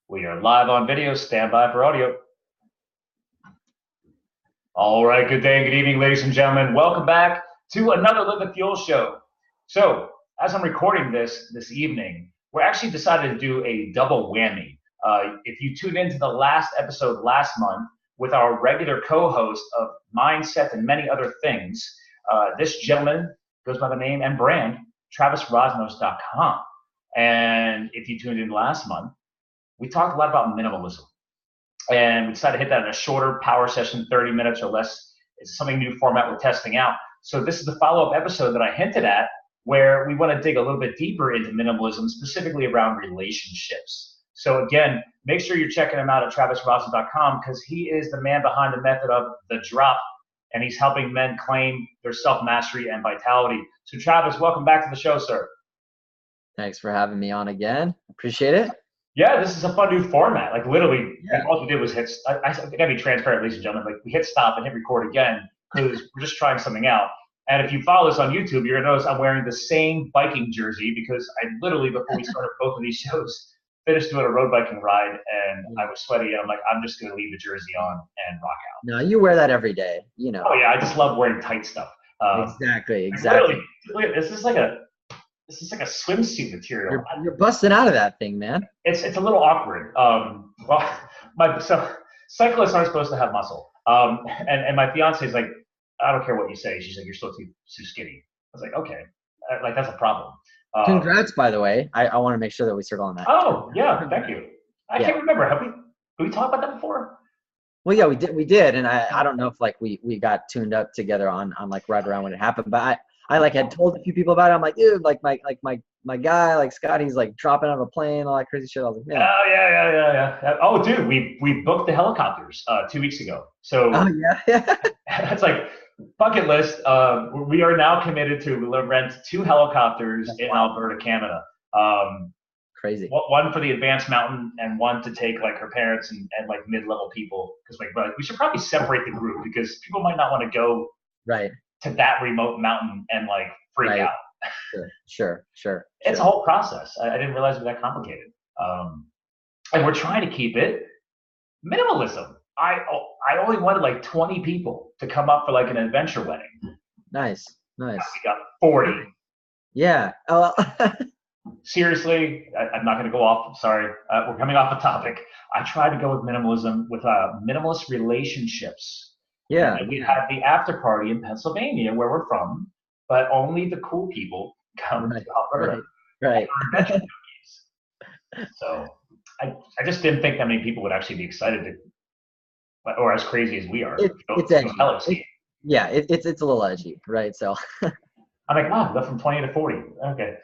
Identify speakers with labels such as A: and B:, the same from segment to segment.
A: We are live on video. Stand by for audio. All right. Good day and good evening, ladies and gentlemen. Welcome back to another Live the Fuel show. So, as I'm recording this evening, we're actually decided to do a double whammy. If you tuned into the last episode last month with our regular co-host of mindset and many other things, this gentleman goes by the name and brand TravisRoznos.com. And if you tuned in last month, we talked a lot about minimalism. And we decided to hit that in a shorter power session, 30 minutes or less. It's something new format we're testing out. So this is the follow-up episode that I hinted at, where we want to dig a little bit deeper into minimalism, specifically around relationships. So again, make sure you're checking him out at TravisRoznos.com, because he is the man behind the method of the drop, and he's helping men claim their self-mastery and vitality. So Travis, welcome back to the show, sir.
B: Thanks for having me on again. Appreciate it.
A: Yeah, this is a fun new format. Like literally, all we did was hit. I gotta be transparent, ladies and gentlemen. Like we hit stop and hit record again because we're just trying something out. And if you follow us on YouTube, you're gonna notice I'm wearing the same biking jersey because I literally, before we started both of these shows, finished doing a road biking ride and I was sweaty. And I'm like, I'm just gonna leave the jersey on and rock out.
B: No, you wear that every day, you know.
A: Oh yeah, I just love wearing tight stuff.
B: Exactly.
A: Literally, this is like a swimsuit material.
B: You're busting out of that thing, man.
A: It's a little awkward. So cyclists aren't supposed to have muscle. And my fiance is like, I don't care what you say. She's like, you're still too skinny. I was like, okay, like that's a problem.
B: Congrats, by the way. I want to make sure that we circle on that.
A: Oh yeah, thank you. I can't remember. Did we talk about that before?
B: Well, yeah, we did, and I don't know if like we got tuned up together on like right around when it happened, but I like had told a few people about it. I'm like, dude, like my guy, like Scott, he's like dropping out of a plane, all that crazy shit. I was like, man.
A: Oh yeah. Oh, dude, we booked the helicopters 2 weeks ago. So that's like bucket list. We are now committed to rent 2 helicopters in Alberta, Canada.
B: Crazy.
A: One for the advanced mountain and one to take like her parents and like mid-level people. Because like we should probably separate the group because people might not want to go to that remote mountain and like freak out.
B: Sure.
A: It's a whole process. I didn't realize it was that complicated. And we're trying to keep it minimalism. I only wanted like 20 people to come up for like an adventure wedding.
B: Nice.
A: We got 40.
B: Yeah. Oh, well.
A: Seriously, I'm not going to go off. Sorry. We're coming off a topic. I tried to go with minimalism with minimalist relationships.
B: Yeah.
A: And we had the after party in Pennsylvania where we're from, but only the cool people come to Alberta.
B: Right.
A: So I just didn't think that many people would actually be excited to, or as crazy as we are.
B: It's edgy. It's a little edgy, right? So
A: I'm like, go from 20 to 40. Okay.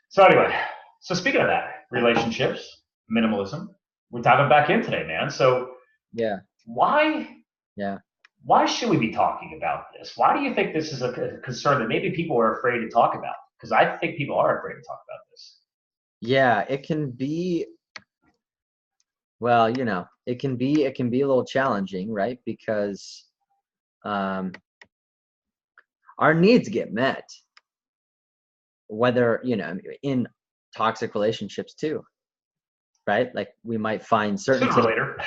A: So anyway, speaking of that, relationships, minimalism, we're diving back in today, man. So why should we be talking about this? Why do you think this is a concern that maybe people are afraid to talk about? Because I think people are afraid to talk about this.
B: Yeah, it can be. Well, you know, it can be a little challenging, right? Because our needs get met, whether, you know, in toxic relationships too, right? Like we might find certain
A: sooner or later.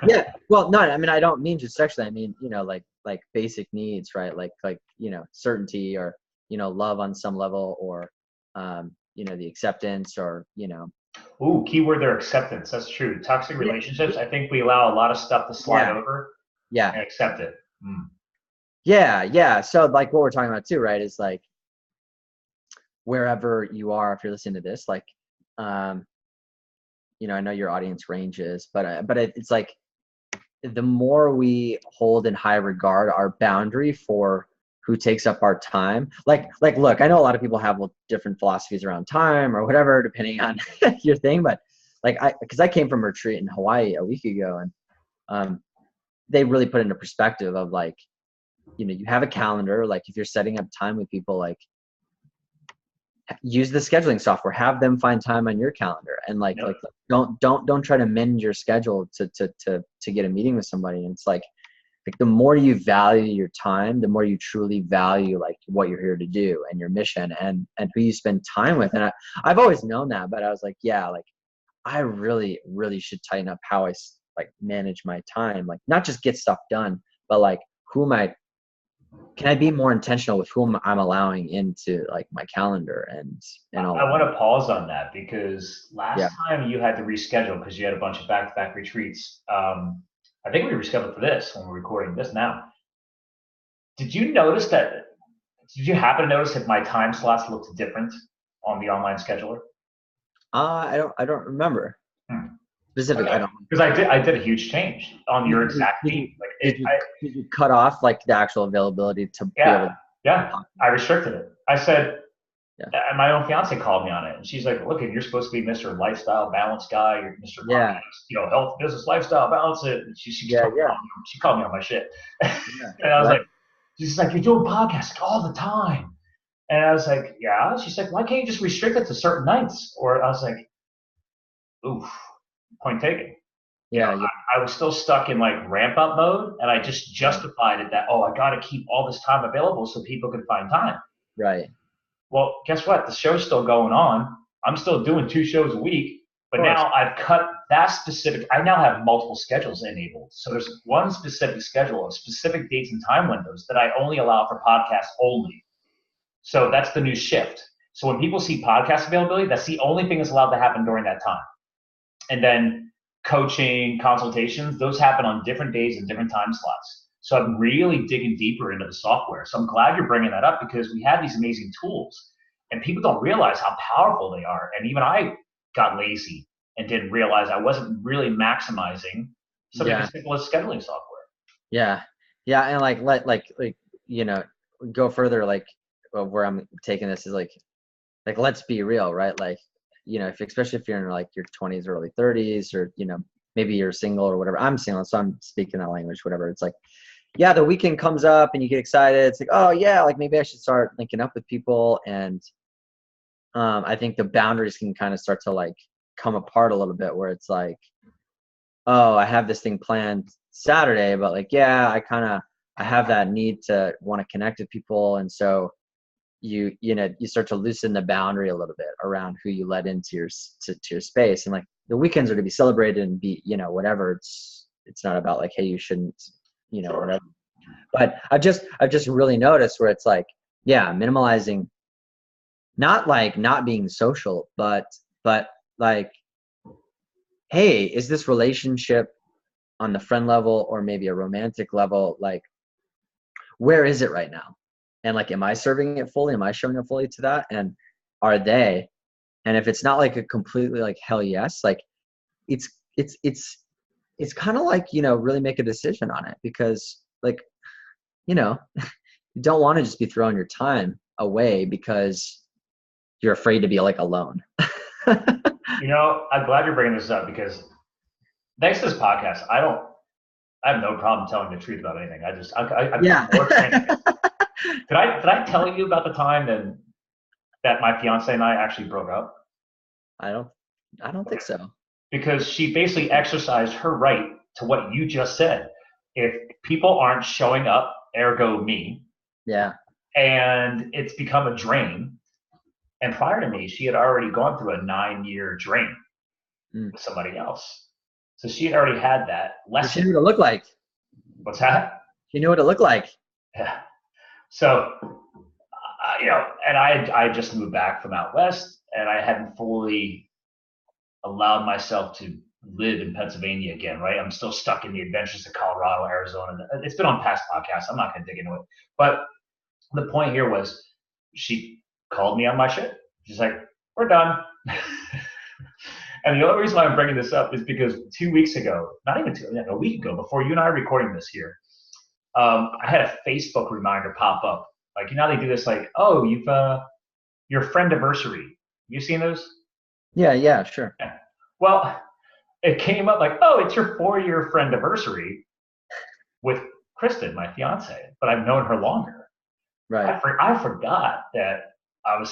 B: Yeah. Well, no, I mean, I don't mean just sexually. I mean, you know, like basic needs, right? Like, you know, certainty or, you know, love on some level or, you know, the acceptance or, you know.
A: Ooh, keyword there, acceptance. That's true. Toxic relationships, I think we allow a lot of stuff to slide over and accept it.
B: Yeah. So like what we're talking about too, right, is like wherever you are, if you're listening to this, like, you know, I know your audience ranges, but it's like the more we hold in high regard our boundary for who takes up our time, like look, I know a lot of people have different philosophies around time or whatever, depending on your thing, but like because I came from a retreat in Hawaii a week ago, and they really put into perspective of like, you know, you have a calendar, like if you're setting up time with people, like use the scheduling software, have them find time on your calendar, and like don't try to mend your schedule to get a meeting with somebody. And it's like the more you value your time, the more you truly value like what you're here to do and your mission and who you spend time with. And I've always known that, but I was like, yeah, like I really, really should tighten up how I like manage my time, like not just get stuff done, but like can I be more intentional with whom I'm allowing into like my calendar and all
A: I
B: of
A: want
B: that.
A: to pause on that because
B: Yeah.
A: last time you had to reschedule because you had a bunch of back-to-back retreats. I think we rescheduled for this when we're recording this now. Did you notice that? Did you happen to notice if my time slots looked different on the online scheduler?
B: I don't remember
A: Hmm.
B: specific. I
A: Okay,
B: don't.
A: because I did a huge change on your exact
B: Did you,
A: theme. Like it, I
B: did you cut off like the actual availability to be able
A: yeah,
B: to
A: yeah,
B: talk?
A: I restricted it. I said,
B: Yeah.
A: and my own fiance called me on it, and she's like, "Look, you're supposed to be Mr. Lifestyle Balance guy. You're Mr.
B: Yeah.
A: Health, business, lifestyle balance it." And
B: Yeah. Yeah.
A: she called me on my shit,
B: Yeah.
A: and I was
B: Right.
A: like, "She's like, you're doing podcasts all the time," and I was like, "Yeah." She's like, "Why can't you just restrict it to certain nights?" Or I was like, "Oof, point taken."
B: Yeah. Yeah.
A: I was still stuck in like ramp up mode, and I just
B: Right.
A: justified it that, oh, I got to keep all this time available so people can find time.
B: Right. Of
A: Well, guess what? The show's still going on. I'm still doing 2 shows a week, but
B: course.
A: now I've cut that specific. I now have multiple schedules enabled. So there's one specific schedule of specific dates and time windows that I only allow for podcasts only. So that's the new shift. So when people see podcast availability, that's the only thing that's allowed to happen during that time. And then coaching, consultations, those happen on different days and different time slots. So I'm really digging deeper into the software. So I'm glad you're bringing that up because we have these amazing tools and people don't realize how powerful they are. And even I got lazy and didn't realize I wasn't really maximizing something
B: Yeah.
A: as simple as scheduling software.
B: Yeah. Yeah. And like, you know, go further, like where I'm taking this is like, let's be real, right? Like, you know, especially if you're in like your 20s, early 30s, or, you know, maybe you're single or whatever. I'm single, so I'm speaking that language, whatever. It's like, yeah, the weekend comes up and you get excited. It's like, oh yeah, like maybe I should start linking up with people. And I think the boundaries can kind of start to like come apart a little bit where it's like, oh, I have this thing planned Saturday, but like, yeah, I have that need to want to connect with people. And so you know, you start to loosen the boundary a little bit around who you let into to your space. And like the weekends are to be celebrated and be, you know, whatever. It's not about like, hey, you shouldn't, you know, whatever. But I've just really noticed where it's like, yeah, minimalizing, not like not being social, but like, hey, is this relationship on the friend level or maybe a romantic level, like, where is it right now? And like, am I serving it fully? Am I showing up fully to that? And are they? And if it's not like a completely like hell yes, like it's it's kind of like, you know, really make a decision on it, because like, you know, you don't want to just be throwing your time away because you're afraid to be like alone.
A: You know, I'm glad you're bringing this up because thanks to this podcast, I have no problem telling the truth about anything. I
B: Yeah.
A: more transparent. Did I tell you about the time that my fiance and I actually broke up?
B: I don't I don't think so.
A: Because she basically exercised her right to what you just said. If people aren't showing up, ergo me,
B: Yeah.
A: and it's become a drain. And prior to me, she had already gone through a 9-year drain
B: Mm.
A: with somebody else. So she had already had that
B: So she
A: lesson.
B: knew what it looked like.
A: What's that?
B: She knew what it looked like.
A: Yeah. So, you know, and I just moved back from out west, and I hadn't fully allowed myself to live in Pennsylvania again, right? I'm still stuck in the adventures of Colorado, Arizona. It's been on past podcasts. I'm not going to dig into it. But the point here was she called me on my shit. She's like, we're done. And the only reason why I'm bringing this up is because 2 weeks ago, not even a week ago, before you and I are recording this here, I had a Facebook reminder pop up. Like, you know, they do this like, oh, your friend anniversary. You seen those?
B: Yeah, yeah, sure.
A: Yeah. Well, it came up like, oh, it's your 4-year friend anniversary with Kristen, my fiance, but I've known her longer.
B: Right.
A: I forgot that I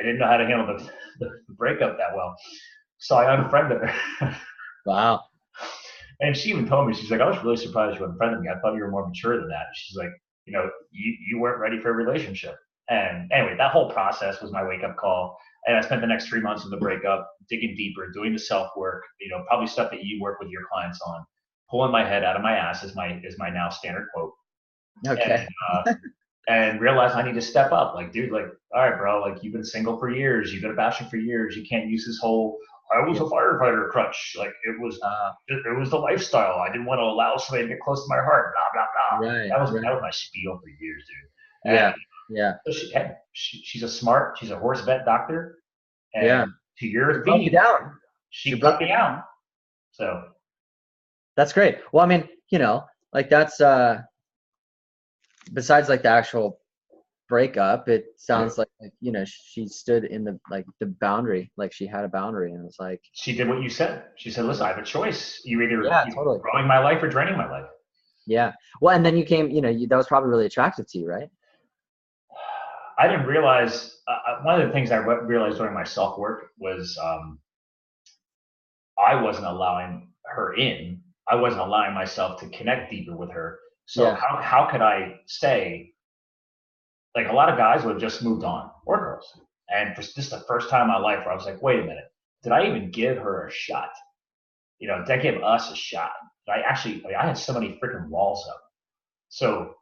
A: didn't know how to handle the breakup that well. So I unfriended her.
B: Wow.
A: And she even told me, she's like, I was really surprised you unfriended me. I thought you were more mature than that. She's like, you know, you weren't ready for a relationship. And anyway, that whole process was my wake up call. And I spent the next 3 months of the breakup digging deeper, doing the self work, probably stuff that you work with your clients on, pulling my head out of my ass is my now standard quote.
B: Okay.
A: And realize I need to step up. Like, dude, like, all right, bro, like you've been single for years, you've been a bachelor for years. You can't use this whole I was a firefighter crutch. Like it was the lifestyle. I didn't want to allow somebody to get close to my heart. Blah blah blah.
B: Right.
A: That was my spiel for years, dude.
B: Yeah.
A: And
B: Yeah.
A: so she's she's a horse vet doctor. And
B: Yeah.
A: to your
B: She broke you
A: theme,
B: down.
A: she cut me out. So
B: that's great. Well, I mean, like that's besides like the actual breakup, it sounds like she stood in the boundary, like she had a boundary, and it was like
A: she did what you said. She said, "Listen, I have a choice. You either
B: totally
A: growing my life or draining my life."
B: Yeah. Well, and then you came. That was probably really attractive to you, right?
A: I didn't realize. One of the things I realized during my self work was I wasn't allowing her in. I wasn't allowing myself to connect deeper with her. So how could I say, like a lot of guys would have just moved on, or girls. And this is the first time in my life where I was like, wait a minute, did I even give her a shot? Did I give us a shot? I had so many freaking walls up. So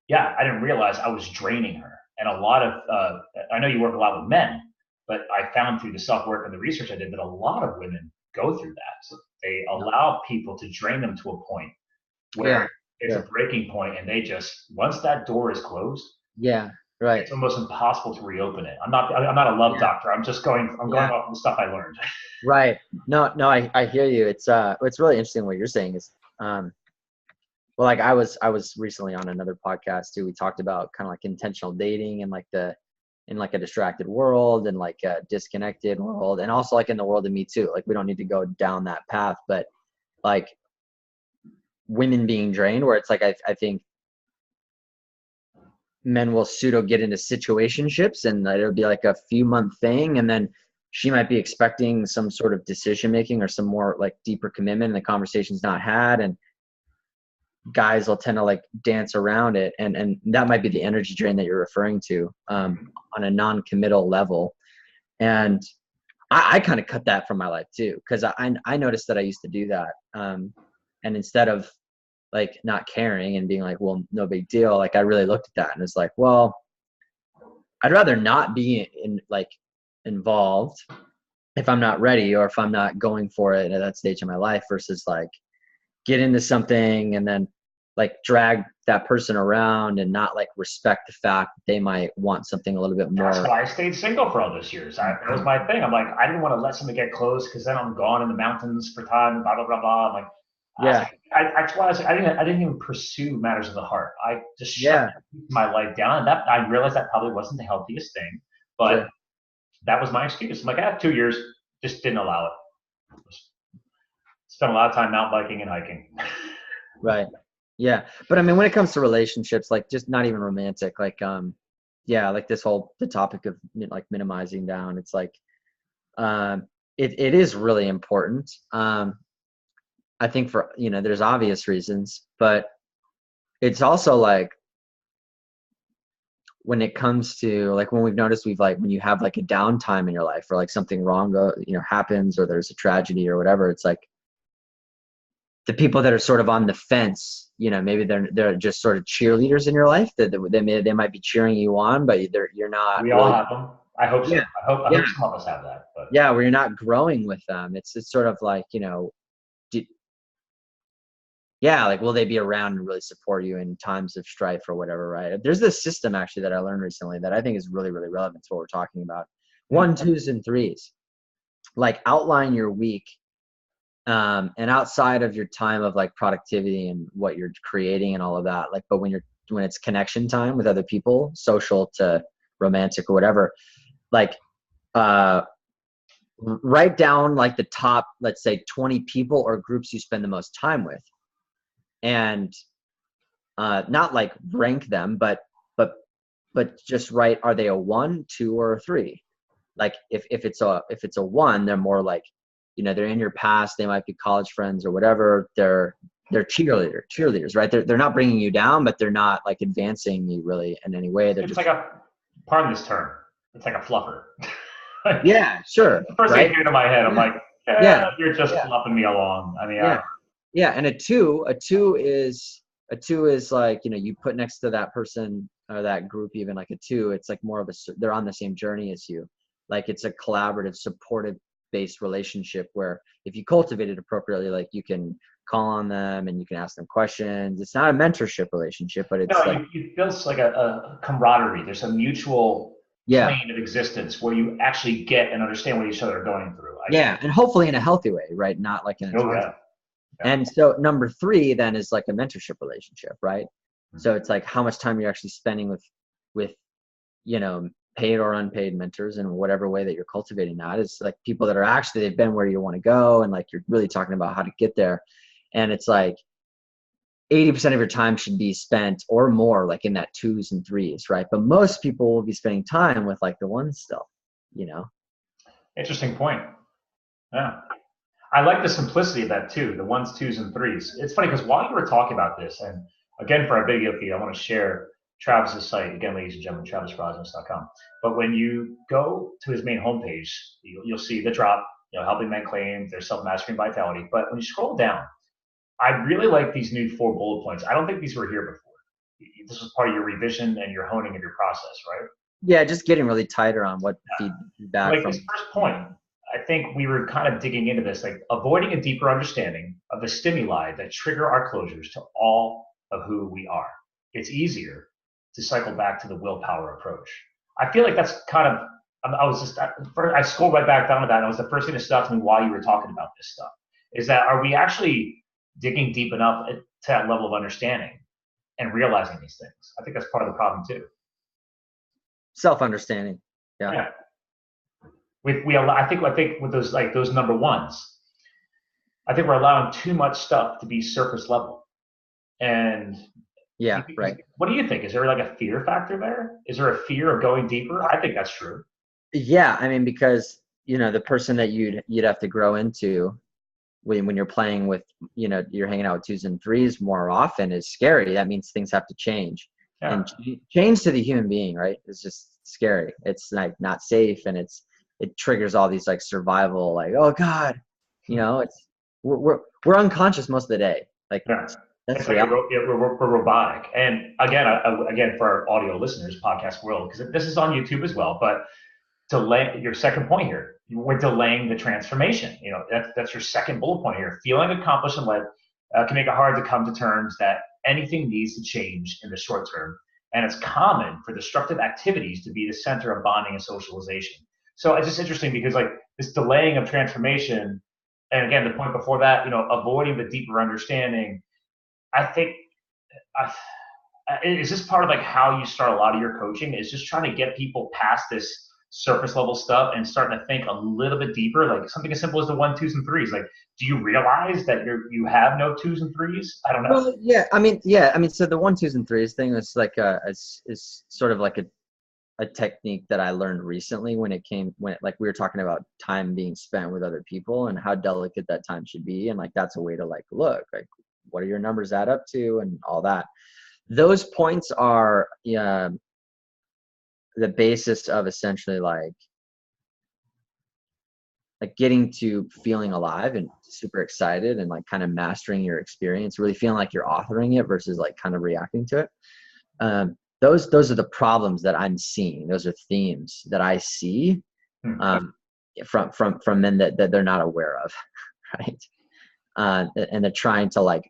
A: yeah, I didn't realize I was draining her. And a lot of, I know you work a lot with men, but I found through the self work and the research I did that a lot of women go through that. So they allow people to drain them to a point where it's a breaking point, and they just, once that door is closed,
B: right,
A: it's almost impossible to reopen it. I'm not a love doctor. I'm just going off the stuff I learned.
B: Right. No, I hear you. It's really interesting what you're saying is, well, like I was recently on another podcast too. We talked about kind of like intentional dating and like in like a distracted world and like a disconnected world, and also like in the world of Me Too. Like we don't need to go down that path, but like women being drained, where it's like I think men will pseudo get into situationships and it'll be like a few month thing, and then she might be expecting some sort of decision making or some more like deeper commitment, and the conversation's not had, and guys will tend to like dance around it, and that might be the energy drain that you're referring to on a non-committal level. And I kind of cut that from my life too, because I noticed that I used to do that, and instead of like not caring and being like, well, no big deal, like I really looked at that and it's like, well, I'd rather not be involved if I'm not ready or if I'm not going for it at that stage of my life, versus like get into something and then like drag that person around and not like respect the fact that they might want something a little bit more.
A: That's why I stayed single for all those years. That was my thing. I'm like, I didn't want to let somebody get close because then I'm gone in the mountains for time, blah, blah, blah, blah. I'm like, I didn't even pursue matters of the heart. I just shut my life down. And that I realized that probably wasn't the healthiest thing, but that was my excuse. I'm like, I have 2 years, just didn't allow it. Spent a lot of time mountain biking and hiking.
B: Right. Yeah. But I mean, when it comes to relationships, like just not even romantic, like, like the topic of like minimizing down, it's like, it is really important. I think for, there's obvious reasons, but it's also like when it comes to like, when we've noticed when you have like a downtime in your life or like something wrong, happens, or there's a tragedy or whatever, it's like the people that are sort of on the fence, maybe they're just sort of cheerleaders in your life, that they might be cheering you on, but you're not.
A: We all have them. I hope so. I hope some of us have that. But.
B: Yeah, where you're not growing with them. It's sort of like, like, will they be around and really support you in times of strife or whatever, right? There's this system actually that I learned recently that I think is really, really relevant to what we're talking about. 1, 2s, and 3s. Like outline your week, and outside of your time of like productivity and what you're creating and all of that, like, but when it's connection time with other people, social to romantic or whatever, like, write down like the top, let's say 20 people or groups you spend the most time with, and not like rank them, but just write, are they a 1, 2, or a 3? Like if it's a 1, they're more like, they're in your past, they might be college friends or whatever, they're cheerleaders, right? They're not bringing you down, but they're not like advancing you really in any way. They're
A: it's
B: just
A: like pardon this term, it's like a fluffer. Like,
B: Yeah, sure.
A: the first thing
B: Right.
A: that came to my head, I'm
B: Yeah.
A: like,
B: Yeah.
A: you're just
B: Yeah.
A: fluffing me along. I mean,
B: Yeah. Yeah. And a two is like, you put next to that person or that group, even like a two, it's like more of they're on the same journey as you. Like it's a collaborative, supportive based relationship where if you cultivate it appropriately, like you can call on them and you can ask them questions. It's not a mentorship relationship, but
A: no,
B: it's like,
A: you build like a camaraderie. There's a mutual
B: yeah,
A: plane of existence where you actually get and understand what each other are going through. I think.
B: yeah. And hopefully in a healthy way, right? Not like in a
A: Oh
B: toxic.
A: yeah. Yeah.
B: And so number three then is like a mentorship relationship, right?
A: Mhm.
B: So it's like how much time you're actually spending with paid or unpaid mentors in whatever way that you're cultivating that. Is like people that are actually, they've been where you want to go, and like you're really talking about how to get there. And it's like 80% of your time should be spent or more like in that 2s and 3s, right? But most people will be spending time with like the 1s still, you know?
A: Interesting point. Yeah. I like the simplicity of that too, the ones, twos, and threes. It's funny because while you were talking about this, and again, for our video feed, I want to share Travis's site, again, ladies and gentlemen, travisroznos.com. But when you go to his main homepage, you'll see the drop, helping men claim their self-mastery and vitality. But when you scroll down, I really like these new 4 bullet points. I don't think these were here before. This was part of your revision and your honing of your process, right?
B: Yeah, just getting really tighter on what feedback
A: Like
B: from,
A: this first point, I think we were kind of digging into this, like avoiding a deeper understanding of the stimuli that trigger our closures to all of who we are. It's easier to cycle back to the willpower approach. I feel like that's kind of, I scrolled right back down to that. And it was the first thing that stuck to me while you were talking about this stuff is that are we actually digging deep enough to that level of understanding and realizing these things? I think that's part of the problem too.
B: self-understanding. Yeah.
A: Yeah. I think with those number ones, I think we're allowing too much stuff to be surface level. And
B: Yeah, right.
A: what do you think? Is there like a fear factor there? Is there a fear of going deeper? I think that's true.
B: Yeah, I mean, because the person that you'd have to grow into when you're playing with, you're hanging out with 2s and 3s more often is scary. That means things have to change.
A: Yeah.
B: And change to the human being, right, is just scary. It's like not safe, and it triggers all these like survival, like, oh God, it's we're unconscious most of the day. Like
A: Yeah.
B: that's
A: It's like
B: reality.
A: we're robotic. And again, for our audio listeners, podcast world, because this is on YouTube as well, but delay your second point here. We're delaying the transformation. That's your second bullet point here. Feeling accomplished and led can make it hard to come to terms that anything needs to change in the short term. And it's common for destructive activities to be the center of bonding and socialization. So it's just interesting because like this delaying of transformation, and again, the point before that, avoiding the deeper understanding, I think, is this part of like how you start a lot of your coaching is just trying to get people past this surface level stuff and starting to think a little bit deeper, like something as simple as the 1, 2s, and 3s. Like, do you realize that you have no 2s and 3s? I don't know.
B: Well, yeah, I mean, so the 1, 2s, and 3s thing is like is sort of like a technique that I learned recently when like we were talking about time being spent with other people and how delicate that time should be, and like that's a way to like look like what are your numbers add up to and all that. Those points are the basis of essentially like getting to feeling alive and super excited and like kind of mastering your experience, really feeling like you're authoring it versus like kind of reacting to it. Those are the problems that I'm seeing. Those are themes that I see from men that they're not aware of, right? And they're trying to like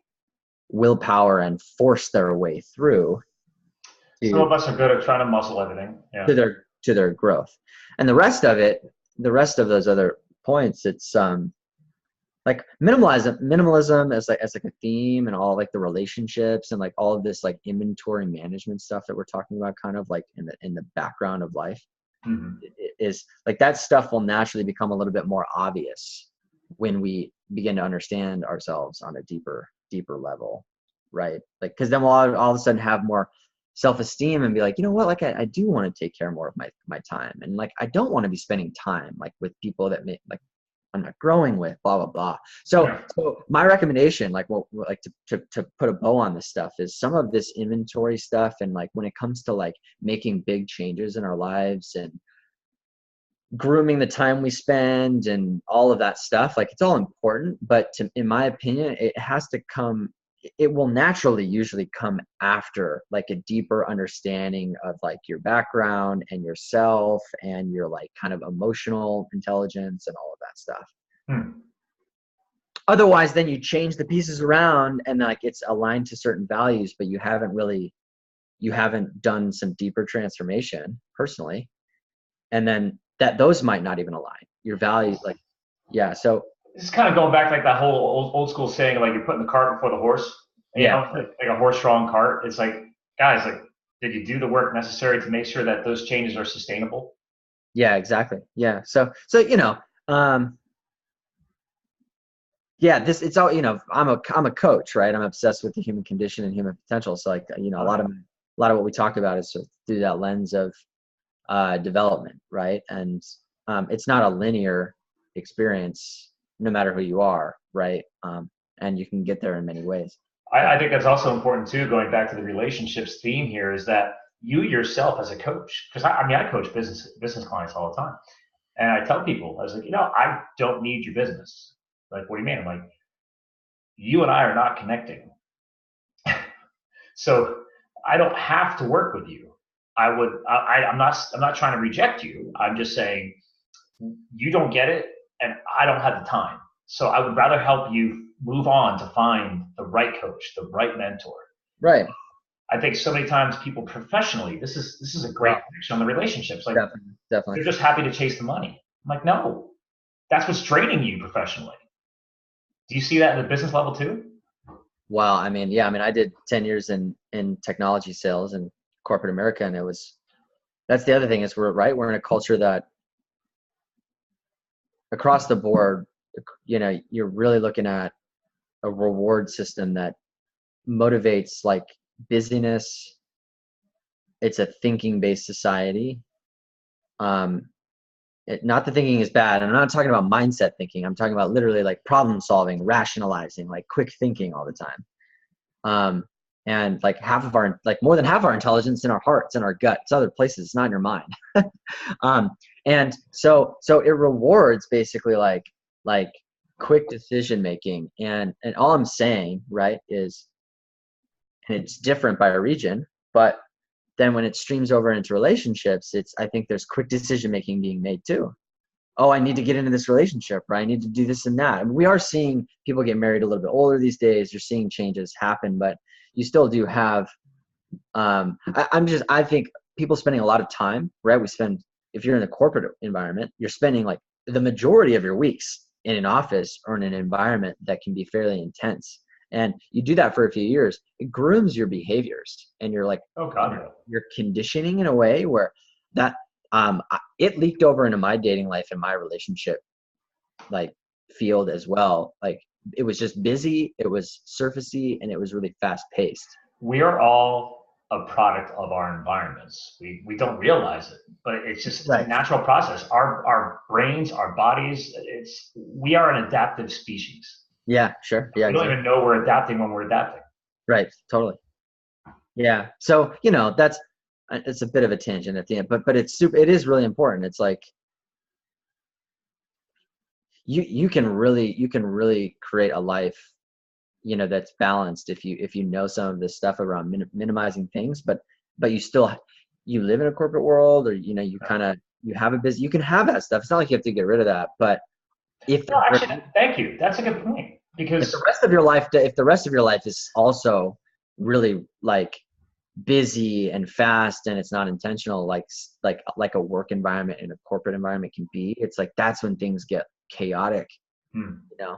B: willpower and force their way through
A: Some of us are good at trying to muscle everything. Yeah.
B: to their growth. And the rest of those other points, it's like minimalism as like a theme, and all like the relationships and like all of this like inventory management stuff that we're talking about kind of like in the background of life.
A: Mm-hmm.
B: Is like that stuff will naturally become a little bit more obvious when we begin to understand ourselves on a deeper level, right? Like because then we'll all of a sudden have more self-esteem and be like, you know what, like I do want to take care more of my time, and like I don't want to be spending time like with people that make like I'm not growing with, blah, blah, blah. So my recommendation, like to put a bow on this stuff, is some of this inventory stuff. And like when it comes to like making big changes in our lives and grooming the time we spend and all of that stuff, like it's all important, but in my opinion, it will naturally usually come after like a deeper understanding of like your background and yourself and your like kind of emotional intelligence and all of that stuff. Otherwise, then you change the pieces around and like it's aligned to certain values, but you haven't done some deeper transformation personally. And then those might not even align your values. Like, yeah. So
A: it's kind of going back to like that whole old school saying, like you're putting the cart before the horse. You know, like a horse-drawn cart. It's like, guys, like, did you do the work necessary to make sure that those changes are sustainable?
B: Yeah, exactly. Yeah. So you know, yeah, it's all, you know, I'm a coach, right? I'm obsessed with the human condition and human potential. So like, you know, a lot of what we talk about is sort of through that lens of development, right? And it's not a linear experience, no matter who you are, right? And you can get there in many ways.
A: I think that's also important too, going back to the relationships theme here, is that you yourself as a coach, because I coach business clients all the time. And I tell people, I was like, you know, I don't need your business. Like, what do you mean? I'm like, you and I are not connecting. So I don't have to work with you. I'm not trying to reject you. I'm just saying you don't get it and I don't have the time. So I would rather help you move on to find the right coach, the right mentor.
B: Right.
A: I think so many times people professionally, this is a great connection on the relationships. Like
B: definitely.
A: They're just happy to chase the money. I'm like, no, that's what's draining you professionally. Do you see that at the business level too?
B: Well, I mean, yeah, I did 10 years in technology sales in corporate America. And that's the other thing is we're in a culture that across the board, you know, you're really looking at a reward system that motivates like busyness. It's a thinking-based society. Not the thinking is bad. I'm not talking about mindset thinking. I'm talking about literally like problem solving, rationalizing, like quick thinking all the time. And like more than half of our intelligence in our hearts and our gut. It's other places. It's not in your mind. And so it rewards basically like quick decision making. And all I'm saying, right, is, and it's different by a region, but then when it streams over into relationships, I think there's quick decision making being made too. Oh, I need to get into this relationship, right? I need to do this and that. And we are seeing people get married a little bit older these days. You're seeing changes happen, but you still do have, I think people spending a lot of time, right? If you're in the corporate environment, you're spending like the majority of your weeks in an office or in an environment that can be fairly intense. And you do that for a few years, it grooms your behaviors and you're like,
A: oh God,
B: you're conditioning in a way where that, it leaked over into my dating life and my relationship like field as well. Like it was just busy, it was surfacey, and it was really fast paced.
A: We are all a product of our environments. We don't realize it, but it's just a natural process. Our brains, our bodies, we are an adaptive species.
B: Yeah, sure. Yeah,
A: we don't even know we're adapting when we're adapting.
B: Right, totally. Yeah. So, you know, it's a bit of a tangent at the end, but it is really important. It's like you can really create a life, you know, that's balanced if you know some of this stuff around minimizing things, but you live in a corporate world, or you know, you have a business, you can have that stuff. It's not like you have to get rid of that, but
A: thank you. That's a good point, because
B: if the rest of your life is also really like busy and fast and it's not intentional, like a work environment and a corporate environment can be, it's like that's when things get chaotic. You know?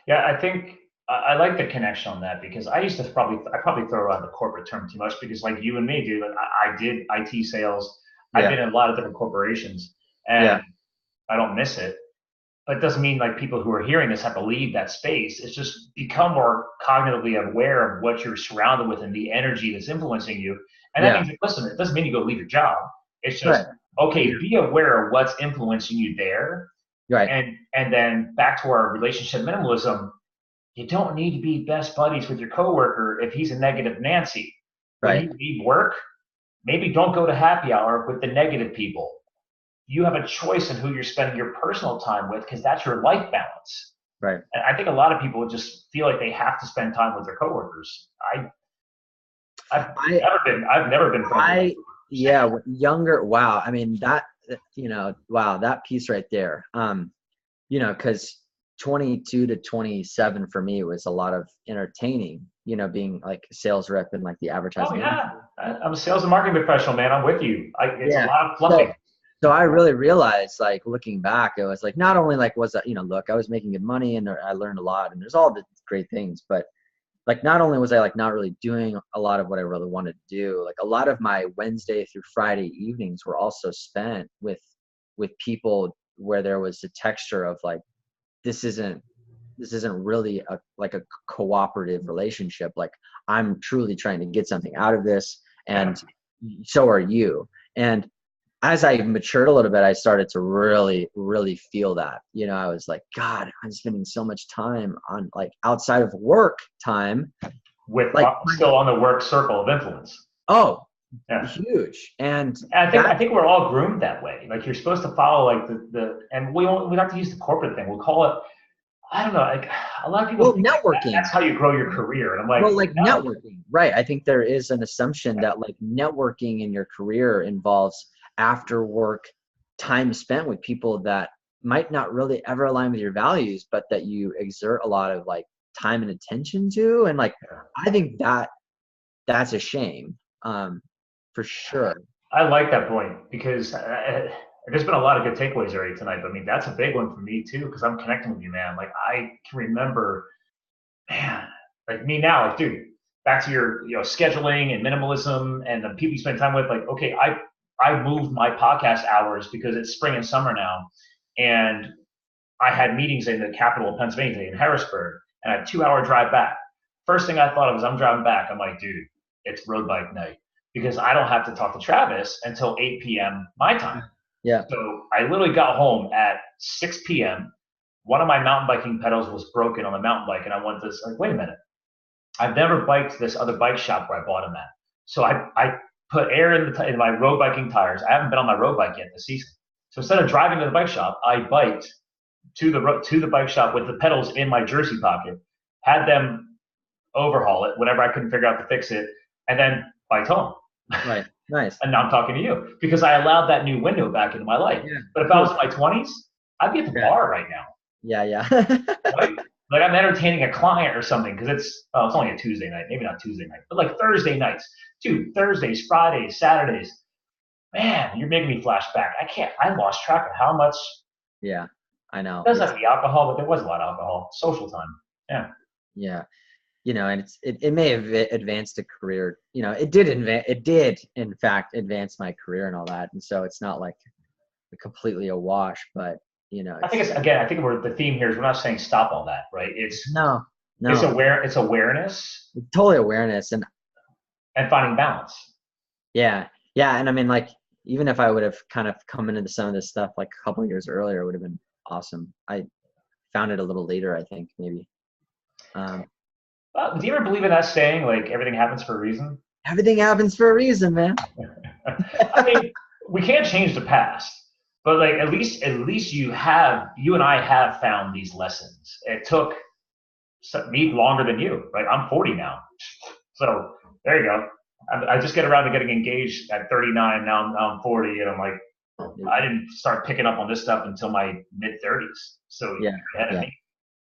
A: Yeah, I think I like the connection on that, because I used to probably throw around the corporate term too much, because like you and me, dude, like I did IT sales. I've been in a lot of different corporations, and I don't miss it. But it doesn't mean like people who are hearing this have to leave that space. It's just become more cognitively aware of what you're surrounded with and the energy that's influencing you. And that means, listen, it doesn't mean you go leave your job. It's just, okay, be aware of what's influencing you there,
B: Right.
A: And then back to our relationship minimalism, you don't need to be best buddies with your coworker if he's a negative Nancy. When
B: Right.
A: you leave work, maybe don't go to happy hour with the negative people. You have a choice in who you're spending your personal time with because that's your life balance.
B: Right.
A: And I think a lot of people just feel like they have to spend time with their coworkers. I've
B: I,
A: I've never been friends with my
B: I,
A: coworkers.
B: yeah, younger. Wow. I mean, that, wow, that piece right there. Cause 22 to 27 for me was a lot of entertaining, being like a sales rep in like the
A: Oh
B: advertising
A: yeah,
B: industry.
A: I'm a sales and marketing professional, man. I'm with you. It's a
B: Yeah.
A: lot of
B: So,
A: fluffing.
B: so I really realized, like, looking back, it was like, not only like was that, look, I was making good money and I learned a lot and there's all the great things, but like, not only was I like not really doing a lot of what I really wanted to do, like a lot of my Wednesday through Friday evenings were also spent with people where there was a texture of like, this isn't really a cooperative relationship. Like, I'm truly trying to get something out of this,
A: Yeah.
B: and so are you. And as I matured a little bit, I started to really, really feel that. I was like, God, I'm spending so much time on like outside of work time,
A: With
B: like
A: still on the work circle of influence.
B: oh,
A: Yeah.
B: huge. And
A: And
B: that,
A: I think we're all groomed that way. Like you're supposed to follow like the and we don't have to use the corporate thing. We'll call it, I don't know, like a lot of people
B: well,
A: think like
B: networking.
A: that's how you grow your career. And I'm like,
B: Well, like
A: no.
B: networking, right? I think there is an assumption that like networking in your career involves after work time spent with people that might not really ever align with your values, but that you exert a lot of like time and attention to. And like, I think that's a shame, for sure.
A: I like that point because there's been a lot of good takeaways already tonight. But I mean, that's a big one for me too because I'm connecting with you, man. Like I can remember, man, like me now, like dude, back to your scheduling and minimalism and the people you spend time with. Like, okay, I moved my podcast hours because it's spring and summer now, and I had meetings in the capital of Pennsylvania, in Harrisburg, and I had a 2 hour drive back. First thing I thought of was I'm driving back. I'm like, dude, it's road bike night because I don't have to talk to Travis until 8 p.m. my time.
B: Yeah.
A: So I literally got home at 6 p.m. One of my mountain biking pedals was broken on the mountain bike, and I went this like, wait a minute, I've never biked this other bike shop where I bought them at. So I put air in my road biking tires. I haven't been on my road bike yet this season. So instead of driving to the bike shop, I biked to the bike shop with the pedals in my jersey pocket, had them overhaul it whenever I couldn't figure out to fix it, and then biked home.
B: Right. Nice.
A: And now I'm talking to you because I allowed that new window back into my life.
B: Yeah.
A: But if I was in my 20s, I'd be at the bar right now.
B: Yeah. Yeah.
A: Right? Like I'm entertaining a client or something because it's only a Tuesday night, maybe not Tuesday night, but like Thursday nights, dude, Thursdays, Fridays, Saturdays. Man, you're making me flash back. I lost track of how much.
B: Yeah. I know.
A: It doesn't have to be alcohol, but there was a lot of alcohol. Social time. Yeah.
B: Yeah. And it may have advanced a career. It did in fact advance my career and all that. And so it's not like completely a wash, but
A: I think I think the theme here is we're not saying stop all that, right? It's
B: no,
A: it's awareness
B: totally awareness
A: and finding balance.
B: Yeah. And I mean, like, even if I would have kind of come into some of this stuff like a couple of years earlier, it would have been awesome. I found it a little later, I think, maybe.
A: Do you ever believe in that saying, like everything happens for a reason?
B: Everything happens for a reason, man.
A: I mean, we can't change the past, but like at least you and I have found these lessons. It took me longer than you, right? I'm 40 now, so there you go. I just get around to getting engaged at 39. Now I'm 40, and I'm like, I didn't start picking up on this stuff until my mid 30s. So
B: Yeah,
A: you're ahead of me.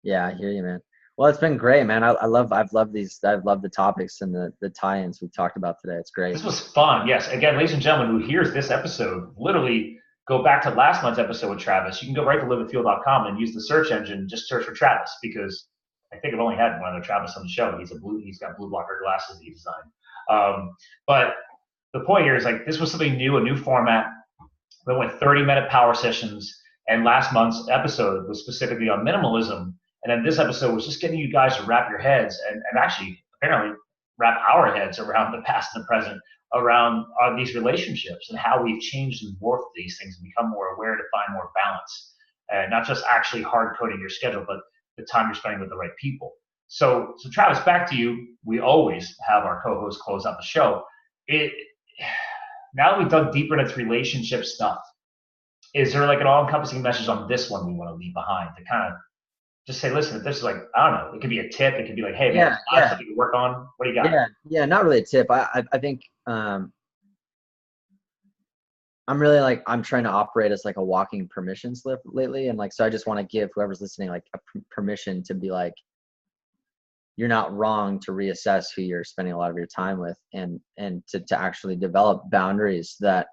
B: Yeah, I hear you, man. Well, it's been great, man. I've loved the topics and the tie-ins we've talked about today. It's great.
A: This was fun. Yes. Again, ladies and gentlemen, who hears this episode, literally go back to last month's episode with Travis. You can go right to livewithfuel.com and use the search engine. Just search for Travis because I think I've only had one other Travis on the show. He's got blue blocker glasses that he designed. But the point here is like this was something new, a new format. We went 30-minute power sessions, and last month's episode was specifically on minimalism. And then this episode was just getting you guys to wrap your heads and actually apparently wrap our heads around the past and the present, around these relationships and how we've changed and morphed these things and become more aware to find more balance. and not just actually hard coding your schedule, but the time you're spending with the right people. So Travis, back to you. We always have our co-host close out the show. Now that we've dug deeper into this relationship stuff, is there like an all-encompassing message on this one we want to leave behind to kind of just say, listen, if this is like, I don't know, it could be a tip. It could be like, hey, man, I have something to work on. What do you got?
B: Yeah, not really a tip. I think I'm really like, I'm trying to operate as like a walking permission slip lately. And like, so I just want to give whoever's listening, like a permission to be like, you're not wrong to reassess who you're spending a lot of your time with, and to actually develop boundaries that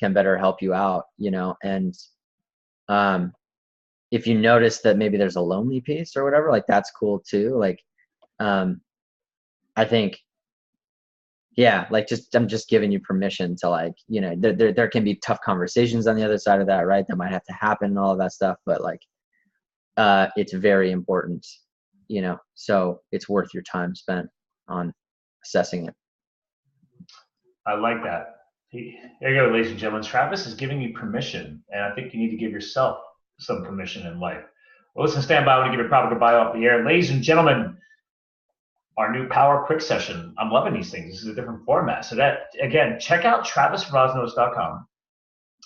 B: can better help you out, you know? And if you notice that maybe there's a lonely piece or whatever, like that's cool too. Like, I think, yeah, like I'm just giving you permission to like, you know, there can be tough conversations on the other side of that, right? That might have to happen and all of that stuff, but like, it's very important, you know, so it's worth your time spent on assessing it.
A: I like that. There you go, ladies and gentlemen. Travis is giving you permission, and I think you need to give yourself some permission in life. Well, listen, stand by. I want to give a proper goodbye off the air. Ladies and gentlemen, our new Power Quick session. I'm loving these things. This is a different format. So that, again, check out travisroznos.com.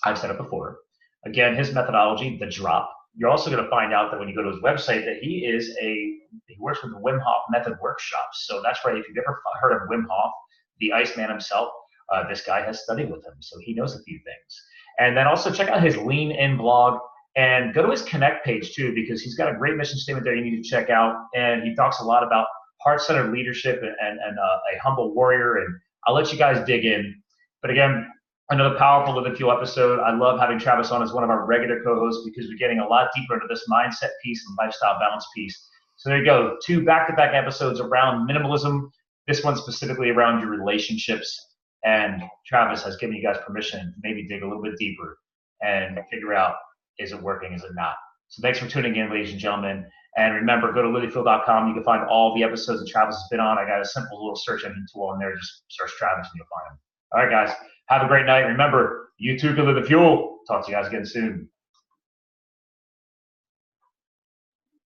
A: I've said it before. Again, his methodology, the drop. You're also going to find out that when you go to his website that he works with the Wim Hof method workshops. So that's right. If you've ever heard of Wim Hof, the Iceman himself, this guy has studied with him, so he knows a few things. And then also check out his Lean In blog and go to his Connect page too, because he's got a great mission statement there you need to check out. And he talks a lot about heart-centered leadership and a humble warrior. And I'll let you guys dig in. But again, another powerful Live and Fuel episode. I love having Travis on as one of our regular co-hosts because we're getting a lot deeper into this mindset piece and lifestyle balance piece. So there you go, 2 back-to-back episodes around minimalism, this one specifically around your relationships. And Travis has given you guys permission to maybe dig a little bit deeper and figure out, is it working, is it not? So thanks for tuning in, ladies and gentlemen. And remember, go to lilyfield.com. You can find all the episodes that Travis has been on. I got a simple little search engine tool on there. Just search Travis and you'll find him. All right, guys. Have a great night. Remember, you too can live the fuel. Talk to you guys again soon.